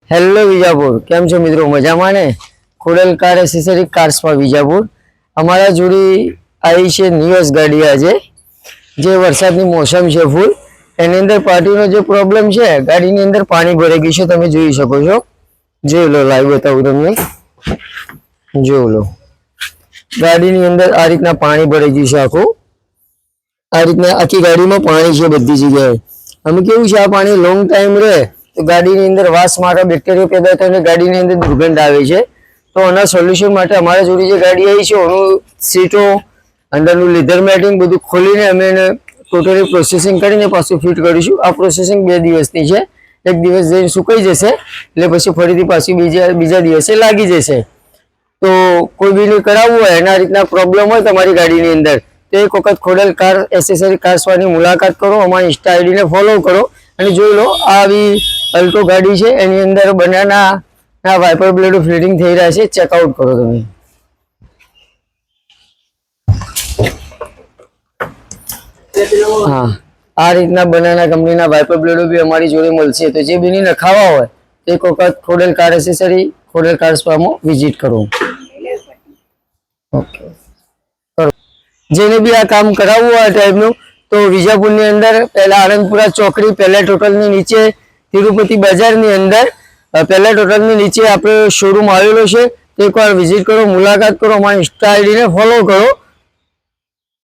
Hello Vijapur, કેમ છો મિત્રો? મજામાં ને? ખોડલ કાર એસેસરી કાર્સમાં વિજાપુર અમારા જોડી આવી છે નિયસ ગાડી આજે, જે વરસાદની મોસમ છે ફૂલ, એની અંદર પાર્ટીનો જે પ્રોબ્લેમ છે, ગાડીની અંદર પાણી ભરાઈ ગયું છે, તમે જોઈ શકો છો. જોઈ લો, લાઈવ બતાવું તમને. જોઈ લો, ગાડીની અંદર આ રીતના પાણી ભરાઈ ગયું છે આખું. આ રીતના આખી ગાડીમાં પાણી છે બધી જગ્યાએ. અમે કેવું છે, આ પાણી લોંગ ટાઈમ રહે તો ગાડીની અંદર વાસ મારો બેક્ટેરિયા પેદા થઈને ગાડીની અંદર દુર્ગંધ આવે છે. તો આના સોલ્યુશન માટે અમારા જોડે જે ગાડી આવી છે એનું સીટો અંદરનું લેધર મેટિંગ બધું ખોલીને અમે એને ટોટલી પ્રોસેસિંગ કરીને પાછું ફિટ કરીશું. આ પ્રોસેસિંગ 2 દિવસની છે. એક દિવસ જઈને સુકાઈ જશે એટલે પછી ફરીથી પાછી બીજા દિવસે લાગી જશે. તો કોઈ બીને કરાવવું હોય એના રીતના પ્રોબ્લેમ હોય તમારી ગાડીની અંદર તો એક વખત ખોડલ કાર એસેસરી કાર્સની મુલાકાત કરો, અમારી ઇન્સ્ટા આઈડીને ફોલો કરો અને જોઈ લો. આવી અલ્ટો ગાડી છે, એની અંદર બનાના વાઇપર બ્લેડો ફિટિંગ થઈ રહ્યા છે. ચેકઆઉટ કરો તમે. હા, આ રીતના બનાના કંપનીના વાઇપર બ્લેડો બી અમારી જોડે મળશે. તો જે બીની નખાવા હોય તો એક વખત Khodal car accessory Khodal car સ્પામાં વિઝિટ કરો. ઓકે, જેને બી આ કામ કરાવવું હોય ટાઈપનું તો વિજાપુરની અંદર પહેલા આનંદપુરા ચોકડી, પહેલા ટોટલની નીચે તિરુપતિ બજારની અંદર પહેલા ટોટલની નીચે આપણો શોરૂમ આવેલો છે. એકવાર વિઝિટ કરો, મુલાકાત કરો, અમારી ઇન્સ્ટા આઈડીને ફોલો કરો.